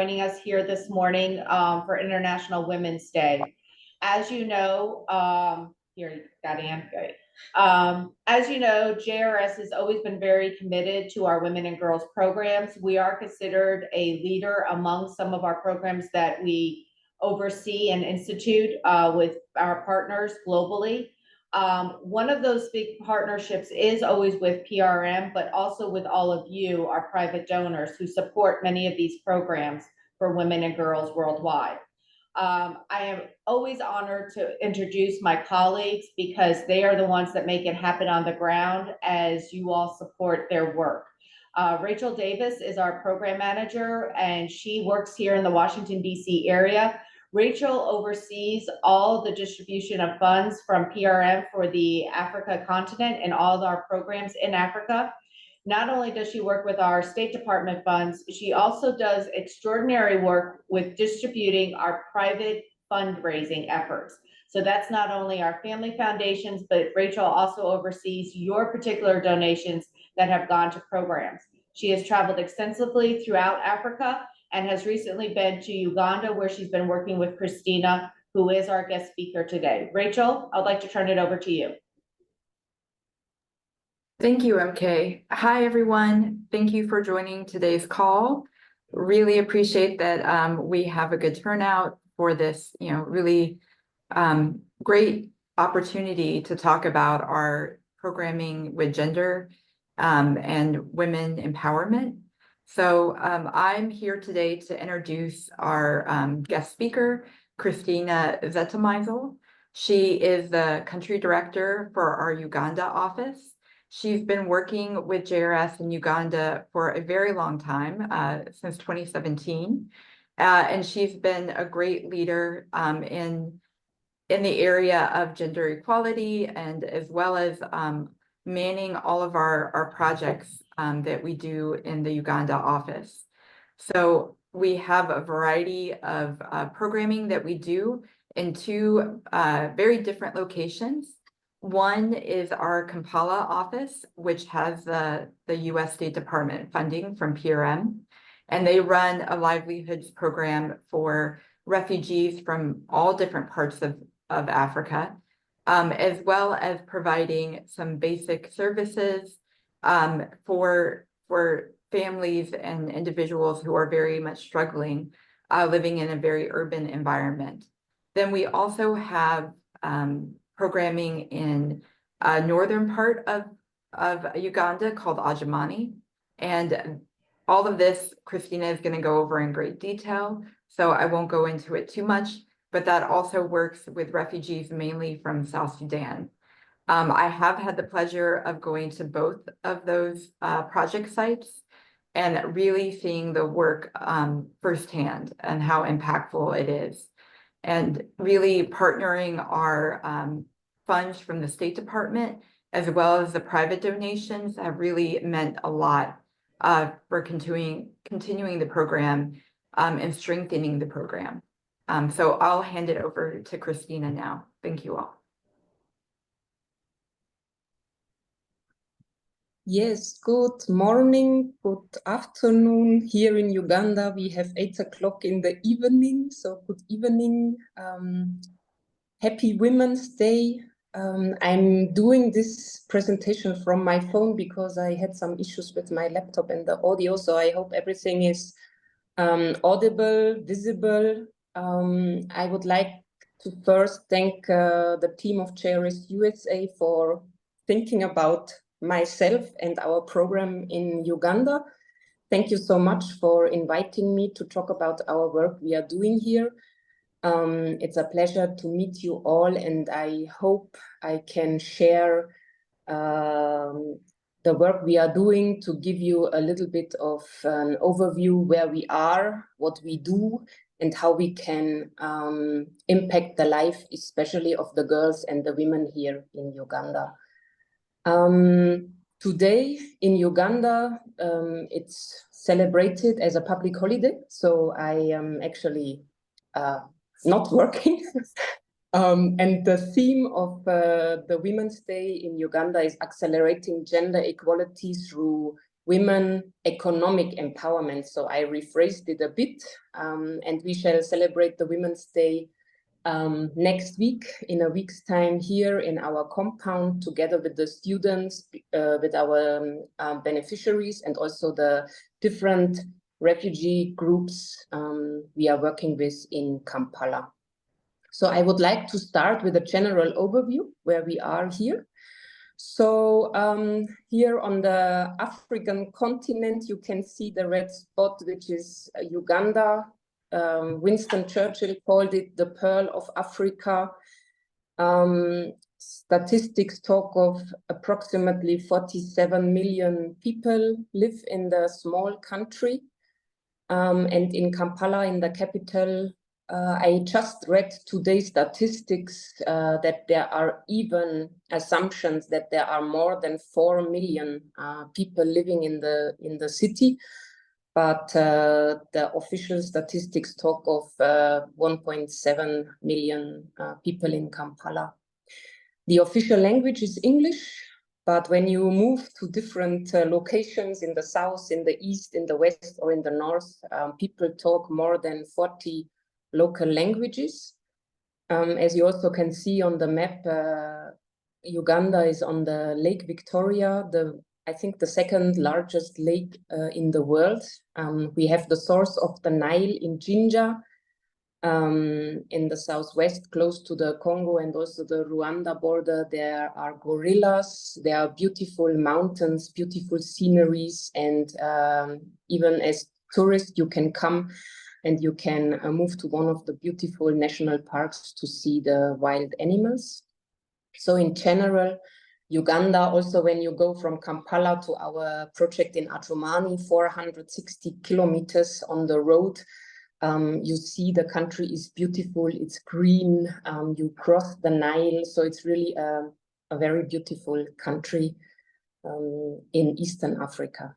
joining us here this morning for International Women's Day. As you know, here you got Ann, great. As you know, JRS has always been very committed to our women and girls programs. We are considered a leader among some of our programs that we oversee and institute with our partners globally. One of those big partnerships is always with PRM, but also with all of you, our private donors who support many of these programs for women and girls worldwide. I am always honored to introduce my colleagues because they are the ones that make it happen on the ground as you all support their work. Rachel Davis is our program manager and she works here in the Washington, D.C. area. Rachel oversees all the distribution of funds from PRM for the Africa continent and all of our programs in Africa. Not only does she work with our State Department funds, she also does extraordinary work with distributing our private fundraising efforts. So that's not only our family foundations, but Rachel also oversees your particular donations that have gone to programs. She has traveled extensively throughout Africa and has recently been to Uganda, where she's been working with Christina, who is our guest speaker today. Rachel, I'd like to turn it over to you. Thank you, MK. Hi, everyone. Thank you for joining today's call. Really appreciate that we have a good turnout for this, really great opportunity to talk about our programming with gender and women empowerment. So I'm here today to introduce our guest speaker, Christina Zetlmeisl. She is the country director for our Uganda office. She's been working with JRS in Uganda for a very long time, since 2017. And she's been a great leader in the area of gender equality and as well as manning all of our projects that we do in the Uganda office. So we have a variety of programming that we do in two very different locations. One is our Kampala office, which has the U.S. State Department funding from PRM, and they run a livelihoods program for refugees from all different parts of Africa, as well as providing some basic services for families and individuals who are very much struggling living in a very urban environment. Then we also have programming in a northern part of Uganda called Adjumani. And all of this, Christina is going to go over in great detail, so I won't go into it too much, but that also works with refugees mainly from South Sudan. I have had the pleasure of going to both of those project sites and really seeing the work firsthand and how impactful it is. And really partnering our funds from the State Department as well as the private donations have really meant a lot for continuing the program and strengthening the program. So I'll hand it over to Christina now. Thank you all. Yes, good morning, good afternoon. Here in Uganda, we have 8 o'clock in the evening, so good evening. Happy Women's Day. I'm doing this presentation from my phone because I had some issues with my laptop and the audio, so I hope everything is audible, visible. I would like to first thank the team of JRS USA for thinking about myself and our program in Uganda. Thank you so much for inviting me to talk about our work we are doing here. It's a pleasure to meet you all, and I hope I can share the work we are doing to give you a little bit of an overview where we are, what we do, and how we can impact the life, especially of the girls and the women here in Uganda. Today in Uganda, it's celebrated as a public holiday, so I am actually not working. And the theme of the Women's Day in Uganda is accelerating gender equality through women economic empowerment. So I rephrased it a bit, and we shall celebrate the Women's Day next week, in a week's time, here in our compound, together with the students, with our beneficiaries, and also the different refugee groups we are working with in Kampala. So I would like to start with a general overview where we are here. So here on the African continent, you can see the red spot, which is Uganda. Winston Churchill called it the Pearl of Africa. Statistics talk of approximately 47 million people live in the small country. And in Kampala, in the capital, I just read today's statistics that there are even assumptions that there are more than 4 million people living in the city. But the official statistics talk of 1.7 million people in Kampala. The official language is English, but when you move to different locations in the south, in the east, in the west, or in the north, people talk more than 40 local languages. As you also can see on the map, Uganda is on the Lake Victoria, I think the second largest lake in the world. We have the source of the Nile in Jinja, in the southwest, close to the Congo and also the Rwanda border. There are gorillas, there are beautiful mountains, beautiful sceneries, and even as tourists, you can come and you can move to one of the beautiful national parks to see the wild animals. So in general, Uganda, also when you go from Kampala to our project in Adjumani, 460 kilometers on the road, you see the country is beautiful, it's green, you cross the Nile, so it's really a very beautiful country in Eastern Africa.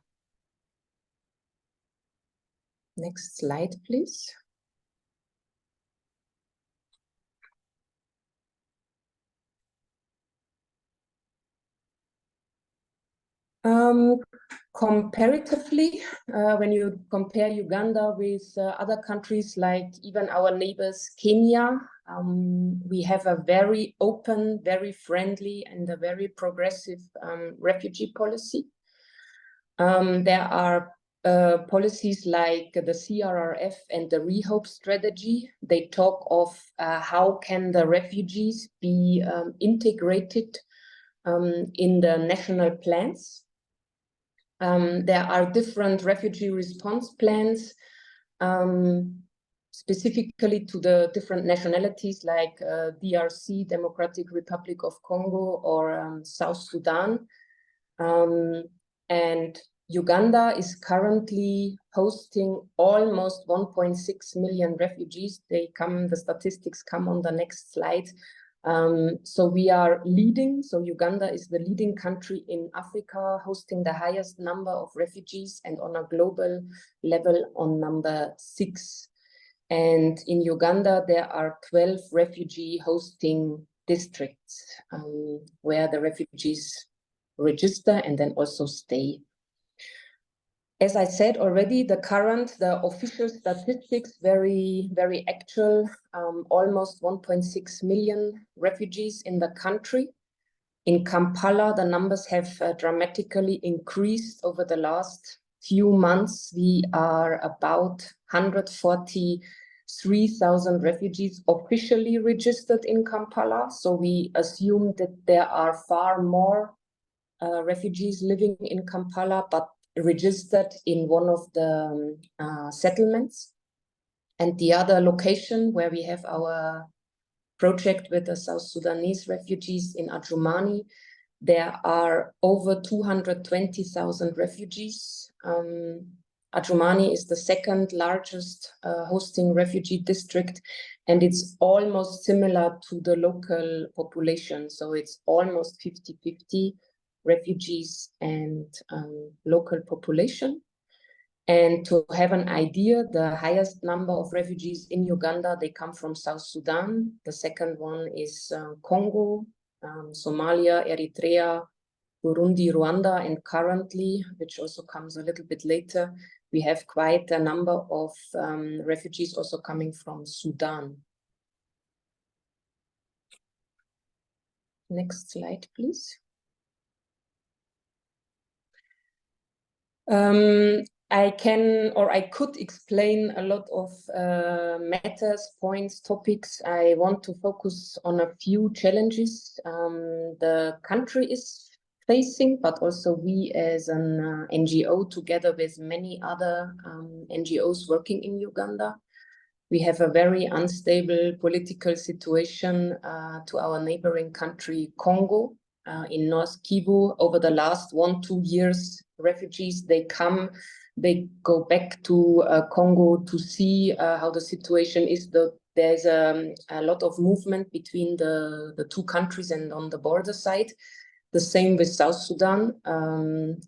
Next slide, please. Comparatively, when you compare Uganda with other countries like even our neighbors Kenya, we have a very open, very friendly, and a very progressive refugee policy. There are policies like the CRRF and the Rehope strategy. They talk of how can the refugees be integrated in the national plans. There are different refugee response plans, specifically to the different nationalities like DRC, Democratic Republic of Congo, or South Sudan. And Uganda is currently hosting almost 1.6 million refugees. The statistics come on the next slide. So we are leading. So Uganda is the leading country in Africa, hosting the highest number of refugees, and on a global level on number 6. And in Uganda, there are 12 refugee hosting districts where the refugees register and then also stay. As I said already, the official statistics, very, very actual, almost 1.6 million refugees in the country. In Kampala, the numbers have dramatically increased over the last few months. We are about 143,000 refugees officially registered in Kampala. So we assume that there are far more refugees living in Kampala, but registered in one of the settlements. And the other location where we have our project with the South Sudanese refugees in Adjumani, there are over 220,000 refugees. Adjumani is the second largest hosting refugee district, and it's almost similar to the local population. So it's almost 50-50. Refugees and local population. And to have an idea, the highest number of refugees in Uganda, they come from South Sudan. The second one is Congo, Somalia, Eritrea, Burundi, Rwanda, and currently, which also comes a little bit later, we have quite a number of refugees also coming from Sudan. Next slide, please. I can, or I could explain a lot of matters, points, topics. I want to focus on a few challenges the country is facing, but also we as an NGO, together with many other NGOs working in Uganda. We have a very unstable political situation to our neighboring country, Congo. In North Kivu, over the last 1-2 years, refugees, they go back to Congo to see how the situation is. There's a lot of movement between the two countries and on the border side. The same with South Sudan.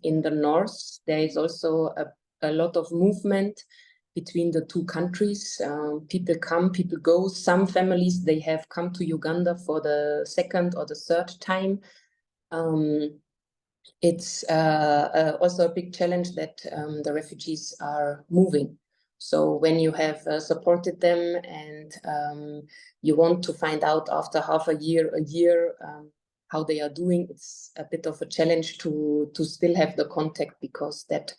In the north, there is also a lot of movement between the two countries. People come, people go. Some families, they have come to Uganda for the second or the third time. It's also a big challenge that the refugees are moving. So when you have supported them and you want to find out after half a year, how they are doing, it's a bit of a challenge to still have the contact, because that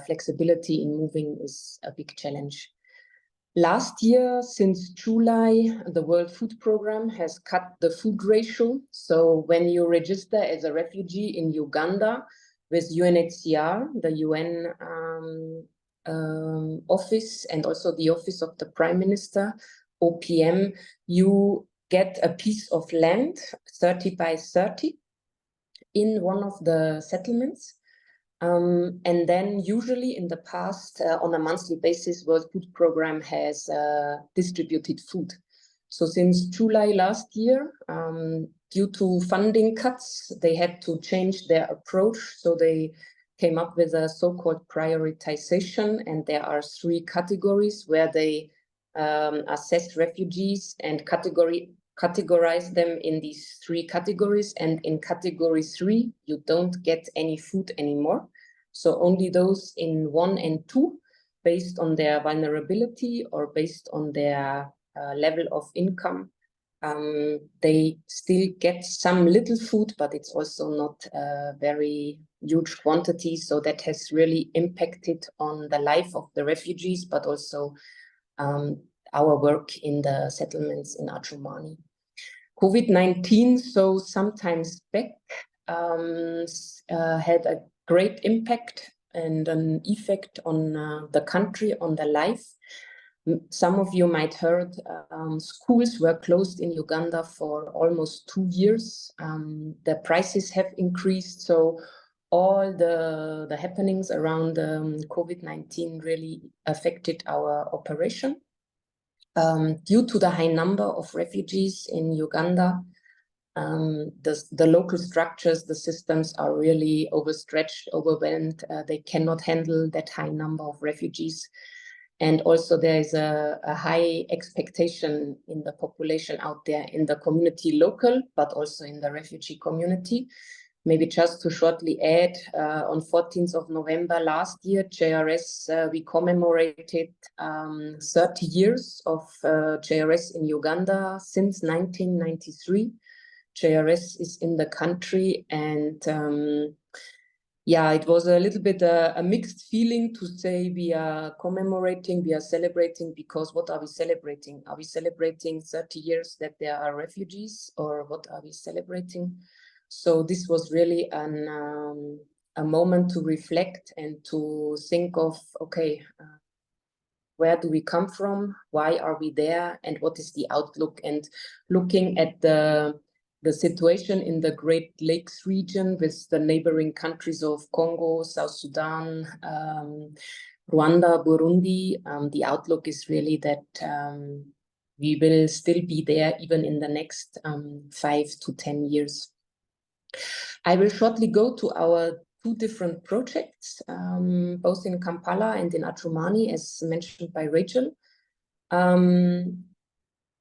flexibility in moving is a big challenge. Last year, since July, the World Food Programme has cut the food ratio. So when you register as a refugee in Uganda with UNHCR, the UN office, and also the office of the Prime Minister, OPM, you get a piece of land, 30 by 30, in one of the settlements. And then usually in the past, on a monthly basis, World Food Programme has distributed food. So since July last year, due to funding cuts, they had to change their approach. So they came up with a so-called prioritization, and there are 3 categories where they assess refugees and categorize them in these 3 categories. And in category 3, you don't get any food anymore. So only those in 1 and 2, based on their vulnerability or based on their level of income, they still get some little food, but it's also not a very huge quantity. So that has really impacted on the life of the refugees, but also our work in the settlements in Adjumani. COVID-19, so sometimes back, had a great impact and an effect on the country, on the life. Some of you might heard schools were closed in Uganda for almost 2 years. The prices have increased, so all the happenings around COVID-19 really affected our operation. Due to the high number of refugees in Uganda, the local structures, the systems are really overstretched, overwhelmed. They cannot handle that high number of refugees. And also there is a high expectation in the population out there, in the community local, but also in the refugee community. Maybe just to shortly add, on 14th of November last year, JRS, we commemorated 30 years of JRS in Uganda since 1993. JRS is in the country, and yeah, it was a little bit a mixed feeling to say we are commemorating, we are celebrating, because what are we celebrating? Are we celebrating 30 years that there are refugees, or what are we celebrating? So this was really a moment to reflect and to think of, okay, where do we come from? Why are we there? And what is the outlook? And looking at the situation in the Great Lakes region with the neighboring countries of Congo, South Sudan, Rwanda, Burundi, the outlook is really that we will still be there even in the next 5 to 10 years. I will shortly go to our 2 different projects, both in Kampala and in Adjumani, as mentioned by Rachel.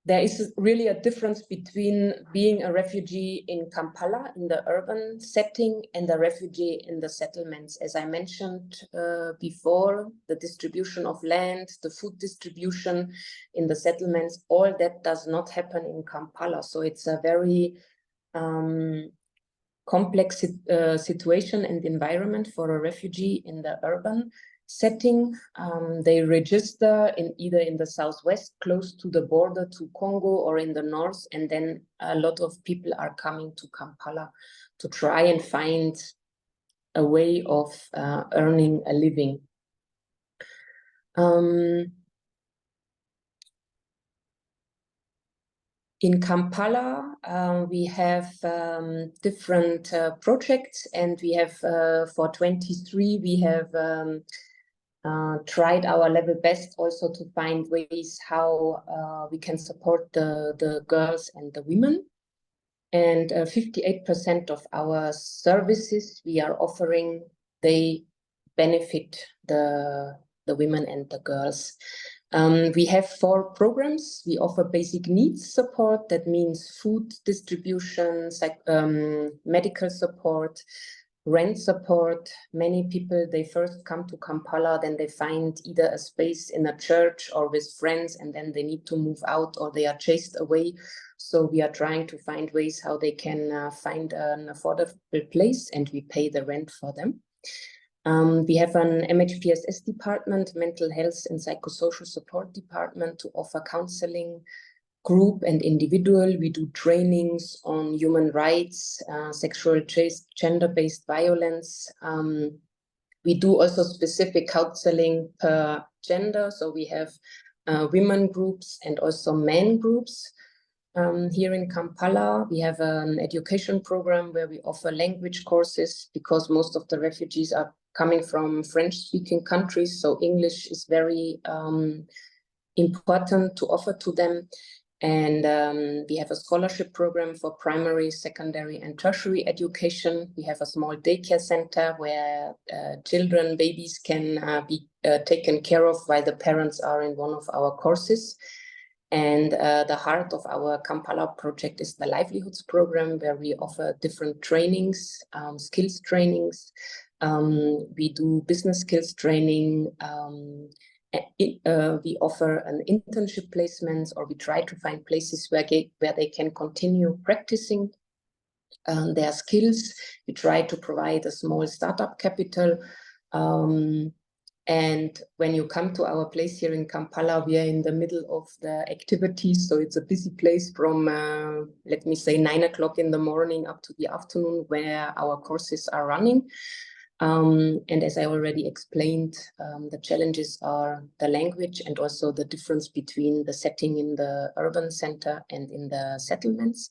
there is really a difference between being a refugee in Kampala, in the urban setting, and a refugee in the settlements. As I mentioned before, the distribution of land, the food distribution in the settlements, all that does not happen in Kampala. So it's a very complex situation and environment for a refugee in the urban setting. They register either in the southwest, close to the border to Congo, or in the north, and then a lot of people are coming to Kampala to try and find a way of earning a living. In Kampala, we have different projects, and we have for 23, we have tried our level best also to find ways how we can support the girls and the women. And 58% of our services we are offering, they benefit the women and the girls. We have 4 programs. We offer basic needs support. That means food distribution, medical support, rent support. Many people, they first come to Kampala, then they find either a space in a church or with friends, and then they need to move out or they are chased away. So we are trying to find ways how they can find an affordable place, and we pay the rent for them. We have an MHPSS department, mental health and psychosocial support department, to offer counseling, group and individual. We do trainings on human rights, sexual, gender-based violence. We do also specific counseling per gender. So we have women groups and also men groups. Here in Kampala, we have an education program where we offer language courses, because most of the refugees are coming from French-speaking countries. So English is very important to offer to them. And we have a scholarship program for primary, secondary, and tertiary education. We have a small daycare center where children, babies can be taken care of while the parents are in one of our courses. And the heart of our Kampala project is the livelihoods program, where we offer different trainings, skills trainings. We do business skills training. We offer an internship placements, or we try to find places where they can continue practicing their skills. We try to provide a small startup capital. And when you come to our place here in Kampala, we are in the middle of the activities. So it's a busy place from, let me say, 9 o'clock in the morning up to the afternoon, where our courses are running. And as I already explained, the challenges are the language and also the difference between the setting in the urban center and in the settlements.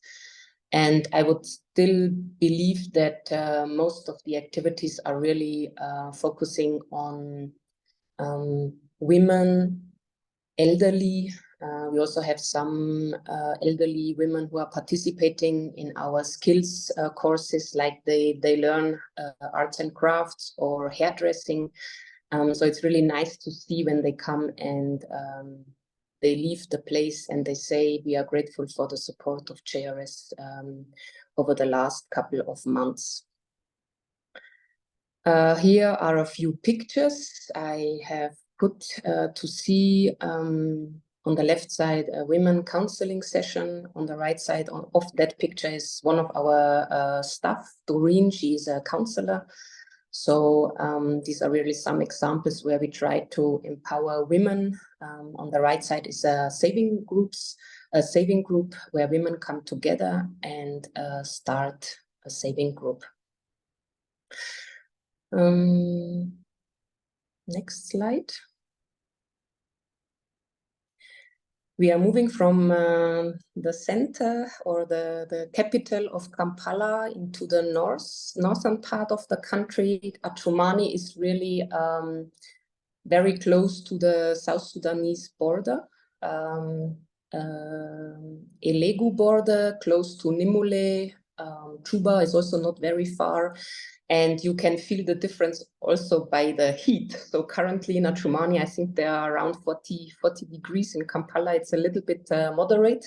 And I would still believe that most of the activities are really focusing on women, elderly. We also have some elderly women who are participating in our skills courses, like they learn arts and crafts or hairdressing. So it's really nice to see when they come and they leave the place and they say, we are grateful for the support of JRS over the last couple of months. Here are a few pictures I have put to see. On the left side, a women counseling session. On the right side of that picture is one of our staff, Doreen. She is a counselor. So these are really some examples where we try to empower women. On the right side is a saving group where women come together and start a saving group. Next slide. We are moving from the center or the capital of Kampala into the northern part of the country. Adjumani is really very close to the South Sudanese border. Elegu border, close to Nimule. Juba is also not very far. And you can feel the difference also by the heat. So currently in Adjumani, I think there are around 40 degrees. In Kampala, it's a little bit moderate.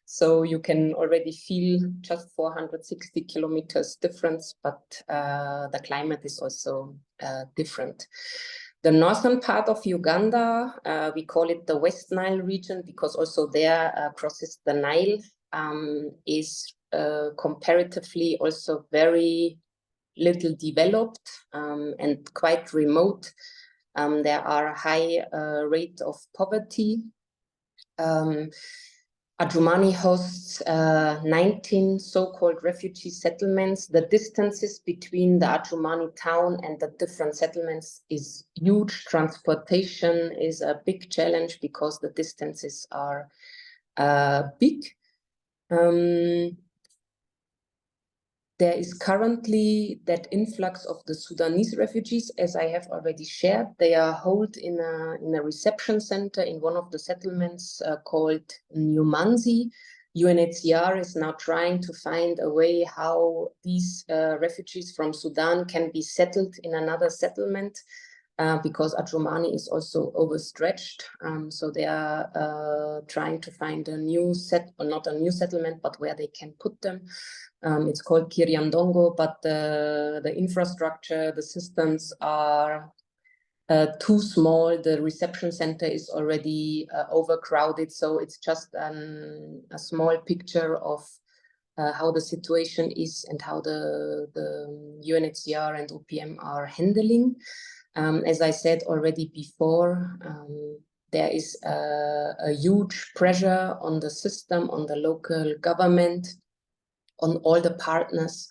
So you can already feel just 460 kilometers difference, but the climate is also different. The northern part of Uganda, we call it the West Nile region, because also there crosses the Nile, is comparatively also very little developed and quite remote. There are a high rate of poverty. Adjumani hosts 19 so-called refugee settlements. The distances between the Adjumani town and the different settlements is huge. Transportation is a big challenge because the distances are big. There is currently that influx of the Sudanese refugees, as I have already shared. They are held in a reception center in one of the settlements called Numanzi. UNHCR is now trying to find a way how these refugees from Sudan can be settled in another settlement, because Adjumani is also overstretched. So they are trying to find a new not a new settlement, but where they can put them. It's called Kiriandongo, but the infrastructure, the systems are too small. The reception center is already overcrowded. So it's just a small picture of how the situation is and how the UNHCR and OPM are handling. As I said already before, there is a huge pressure on the system, on the local government, on all the partners,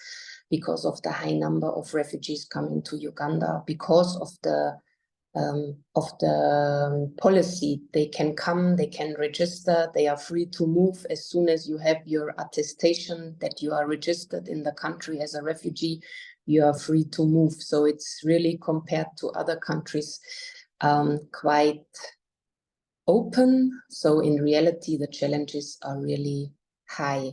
because of the high number of refugees coming to Uganda, because of the policy. They can come, they can register, they are free to move as soon as you have your attestation that you are registered in the country as a refugee, you are free to move. So it's really, compared to other countries, quite open. So in reality, the challenges are really high.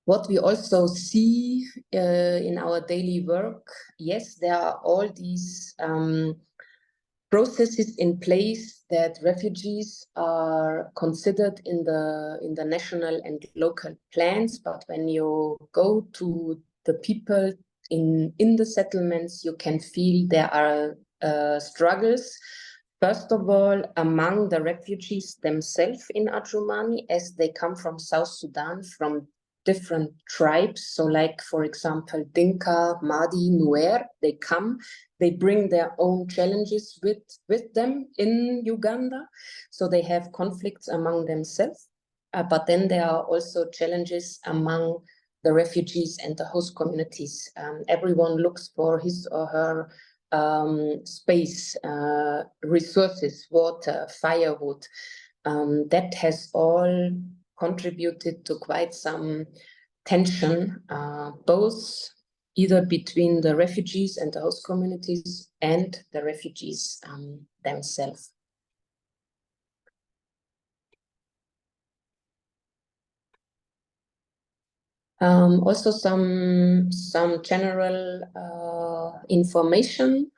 What we also see in our daily work, yes, there are all these processes in place that refugees are considered in the national and local plans. But when you go to the people in the settlements, you can feel there are struggles. First of all, among the refugees themselves in Adjumani, as they come from South Sudan, from different tribes. So like, for example, Dinka, Madi, Nuer, they come, they bring their own challenges with them in Uganda. So they have conflicts among themselves. But then there are also challenges among the refugees and the host communities. Everyone looks for his or her space, resources, water, firewood. That has all contributed to quite some tension, both either between the refugees and the host communities and the refugees themselves. Also some general information.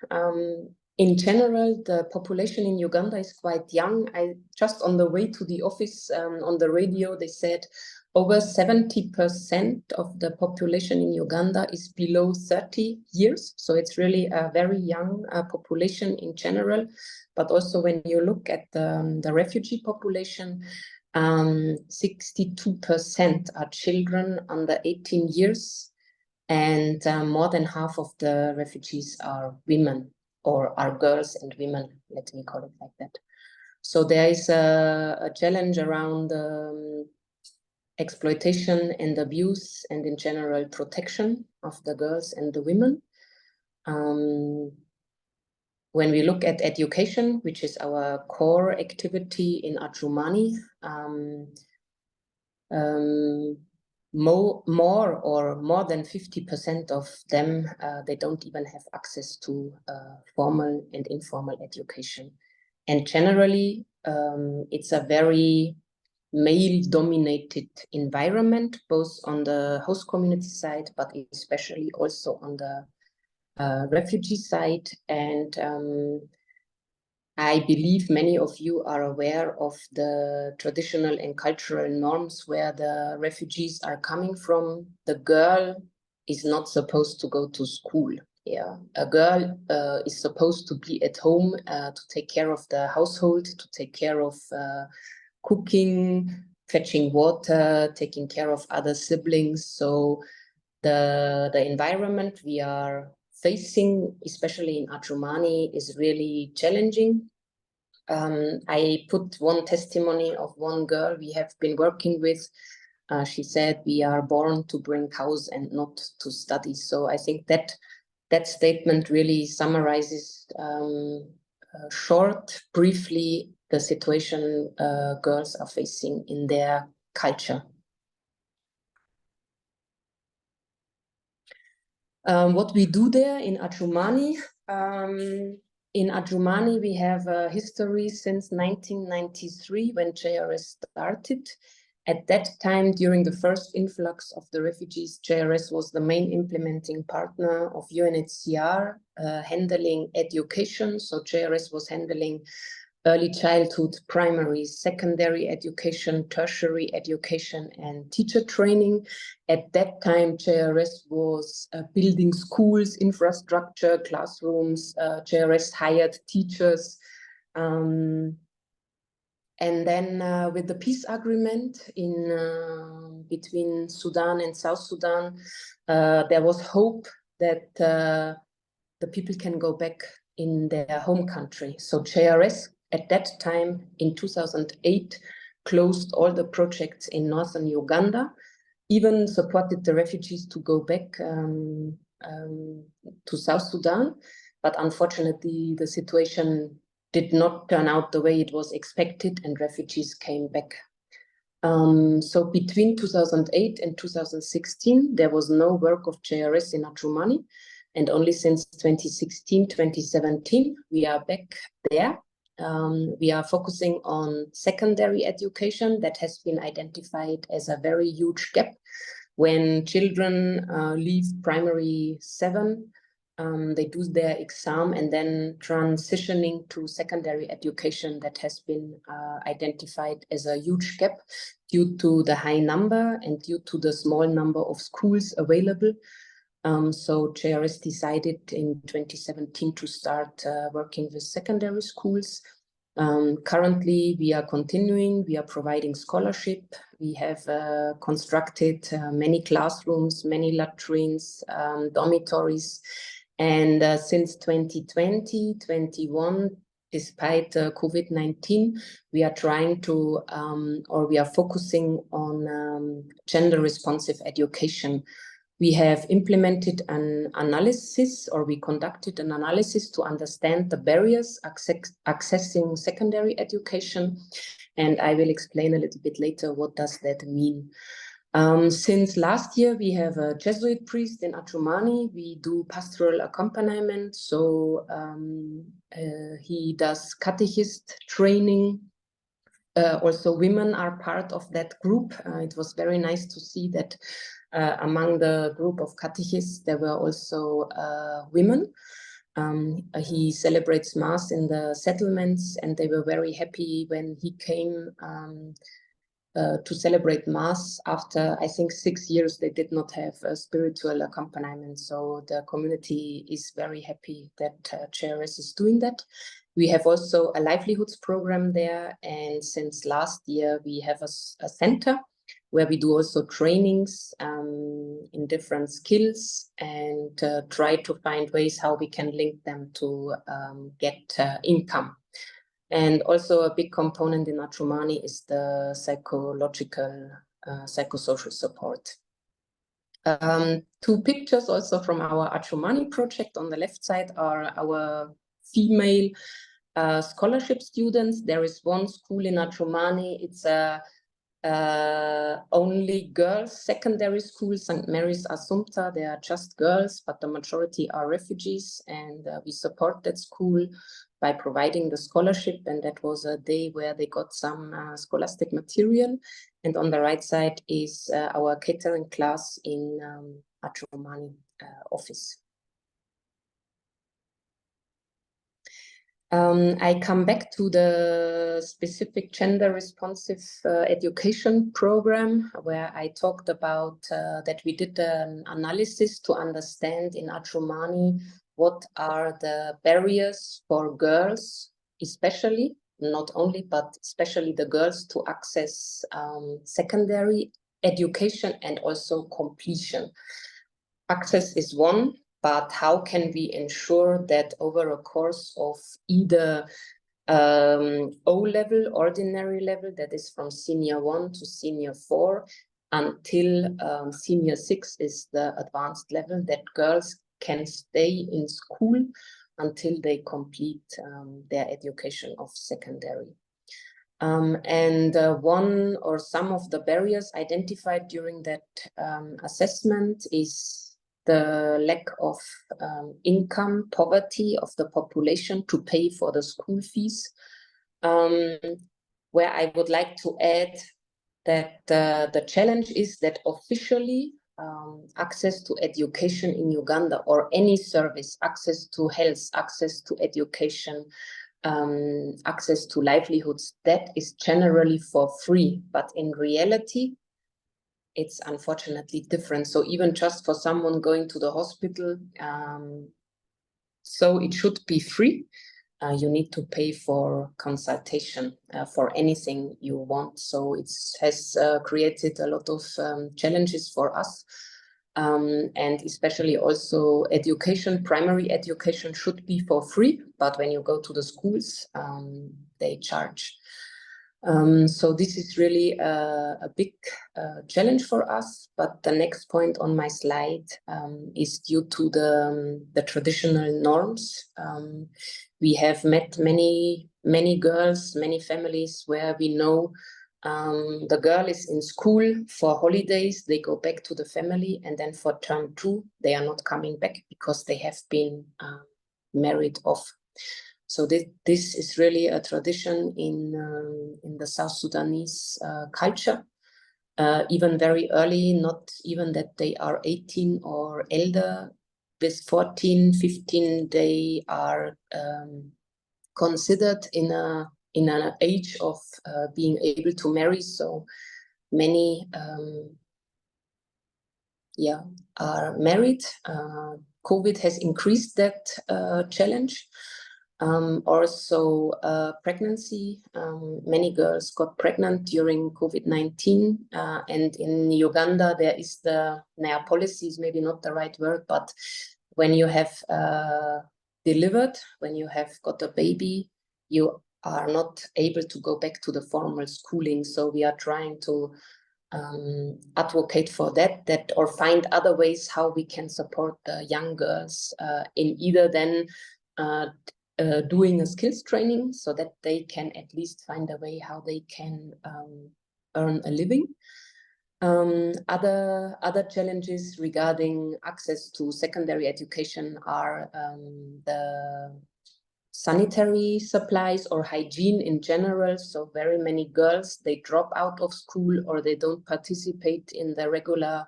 In general, the population in Uganda is quite young. I just on the way to the office, on the radio, they said over 70% of the population in Uganda is below 30 years. So it's really a very young population in general. But also when you look at the refugee population, 62% are children under 18 years, and more than half of the refugees are women, or are girls and women, let me call it like that. So there is a challenge around exploitation and abuse, and in general protection of the girls and the women. When we look at education, which is our core activity in Adjumani, more than 50% of them, they don't even have access to formal and informal education. And generally, it's a very male-dominated environment, both on the host community side, but especially also on the refugee side. And I believe many of you are aware of the traditional and cultural norms where the refugees are coming from. The girl is not supposed to go to school. Yeah, a girl is supposed to be at home to take care of the household, to take care of cooking, fetching water, taking care of other siblings. So the environment we are facing, especially in Adjumani, is really challenging. I put one testimony of one girl we have been working with. She said, "We are born to bring cows and not to study." So I think that statement really summarizes briefly, the situation girls are facing in their culture. What we do there in Adjumani. In Adjumani, we have a history since 1993 when JRS started. At that time, during the first influx of the refugees, JRS was the main implementing partner of UNHCR, handling education. So JRS was handling early childhood, primary, secondary education, tertiary education, and teacher training. At that time, JRS was building schools, infrastructure, classrooms. JRS hired teachers. And then with the peace agreement between Sudan and South Sudan, there was hope that the people can go back in their home country. So JRS at that time in 2008 closed all the projects in northern Uganda, even supported the refugees to go back to South Sudan. But unfortunately, the situation did not turn out the way it was expected, and refugees came back. So between 2008 and 2016, there was no work of JRS in Adjumani, and only since 2016, 2017, we are back there. We are focusing on secondary education that has been identified as a very huge gap. When children leave primary 7, they do their exam and then transitioning to secondary education, that has been identified as a huge gap due to the high number and due to the small number of schools available. So JRS decided in 2017 to start working with secondary schools. Currently, we are continuing, we are providing scholarship. We have constructed many classrooms, many latrines, dormitories. And since 2020-21, despite COVID-19, we are trying to, or we are focusing on gender responsive education. We have implemented an analysis, or we conducted an analysis to understand the barriers accessing secondary education. And I will explain a little bit later what does that mean. Since last year, we have a Jesuit priest in Adjumani. We do pastoral accompaniment. So he does catechist training. Also, women are part of that group. It was very nice to see that among the group of catechists, there were also women. He celebrates Mass in the settlements, and they were very happy when he came to celebrate Mass. After, I think, 6 years, they did not have a spiritual accompaniment. So the community is very happy that JRS is doing that. We have also a livelihoods program there. And since last year, we have a center where we do also trainings in different skills and try to find ways how we can link them to get income. And also a big component in Adjumani is the psychological, psychosocial support. 2 pictures also from our Adjumani project. On the left side are our female scholarship students. There is one school in Adjumani. It's a only girls secondary school, St. Mary's Assumpta. They are just girls, but the majority are refugees, and we support that school by providing the scholarship. And that was a day where they got some scholastic material. And on the right side is our catering class in Adjumani office. I come back to the specific gender responsive education program, where I talked about that we did an analysis to understand in Adjumani what are the barriers for girls, especially, not only, but especially the girls to access secondary education and also completion. Access is one, but how can we ensure that over a course of either O-level, ordinary level, that is from senior 1 to senior 4, until senior 6 is the advanced level, that girls can stay in school until they complete their education of secondary. One or some of the barriers identified during that assessment is the lack of income, poverty of the population to pay for the school fees, where I would like to add that the challenge is that officially access to education in Uganda, or any service, access to health, access to education, access to livelihoods, that is generally for free, but in reality, it's unfortunately different. So even just for someone going to the hospital, so it should be free. You need to pay for consultation for anything you want. So it has created a lot of challenges for us. And especially also education, primary education should be for free, but when you go to the schools, they charge. So this is really a big challenge for us. But the next point on my slide is due to the traditional norms. We have met many girls, many families where we know the girl is in school for holidays, they go back to the family, and then for term 2, they are not coming back because they have been married off. So this is really a tradition in the South Sudanese culture, even very early, not even that they are 18 or elder. With 14, 15, they are considered in an age of being able to marry. So many are married. COVID has increased that challenge. Also pregnancy. Many girls got pregnant during COVID-19, and in Uganda there is their policy is maybe not the right word, but when you have delivered, when you have got a baby, you are not able to go back to the formal schooling. So we are trying to advocate for that or find other ways how we can support the young girls in either then doing a skills training so that they can at least find a way how they can earn a living. Other challenges regarding access to secondary education are the sanitary supplies or hygiene in general. So very many girls, they drop out of school or they don't participate in the regular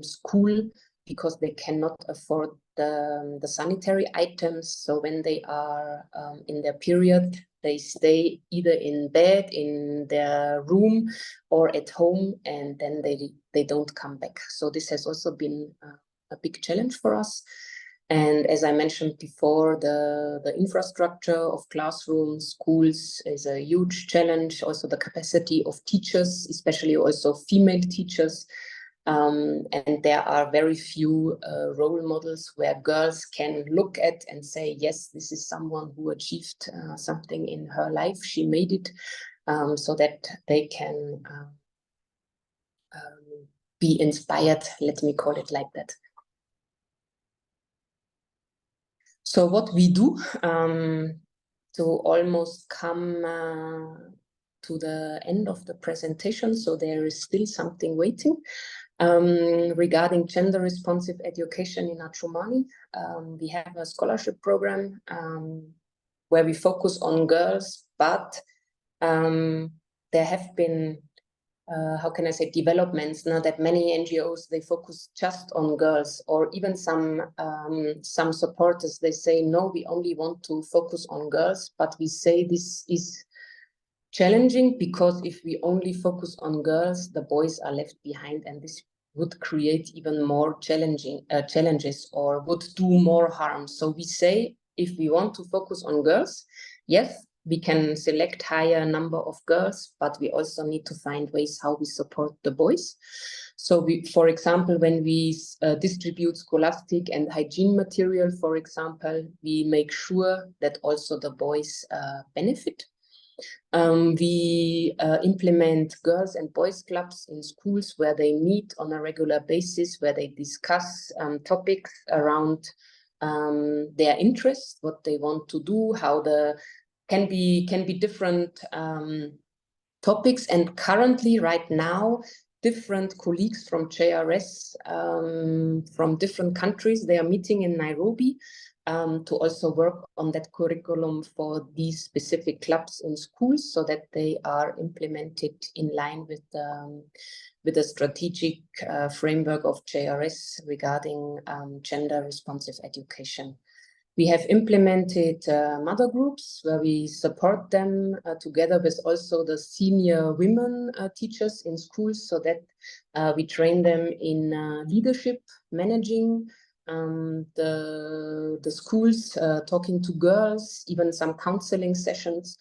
school because they cannot afford the sanitary items. So when they are in their period, they stay either in bed, in their room, or at home, and then they don't come back. So this has also been a big challenge for us. And as I mentioned before, the infrastructure of classrooms, schools is a huge challenge. Also the capacity of teachers, especially also female teachers. And there are very few role models where girls can look at and say, yes, this is someone who achieved something in her life. She made it, so that they can be inspired, let me call it like that. So what we do to almost come to the end of the presentation, so there is still something waiting. Regarding gender responsive education in Adjumani, we have a scholarship program where we focus on girls, but there have been how can I say, developments now that many NGOs, they focus just on girls, or even some supporters, they say, no, we only want to focus on girls, but we say this is challenging because if we only focus on girls, the boys are left behind, and this would create even more challenges or would do more harm. So we say, if we want to focus on girls, yes, we can select higher number of girls, but we also need to find ways how we support the boys. So we, for example, when we distribute scholastic and hygiene material, for example, we make sure that also the boys benefit. We implement girls and boys clubs in schools where they meet on a regular basis, where they discuss topics around their interests, what they want to do, how the can be different topics. And currently, right now, different colleagues from JRS from different countries, they are meeting in Nairobi to also work on that curriculum for these specific clubs in schools, so that they are implemented in line with the strategic framework of JRS regarding gender responsive education. We have implemented mother groups where we support them together with also the senior women teachers in schools, so that we train them in leadership, managing the schools, talking to girls, even some counseling sessions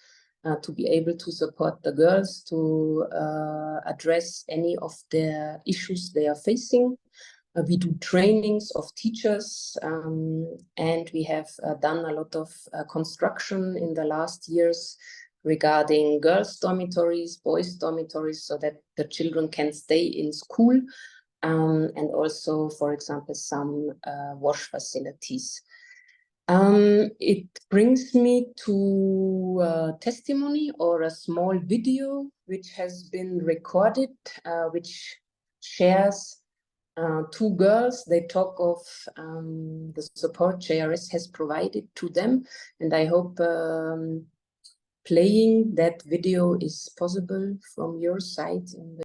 to be able to support the girls to address any of their issues they are facing. We do trainings of teachers, and we have done a lot of construction in the last years regarding girls' dormitories, boys' dormitories, so that the children can stay in school, and also, for example, some wash facilities. It brings me to a testimony or a small video which has been recorded, which shares two girls. They talk of the support JRS has provided to them, and I hope playing that video is possible from your side in the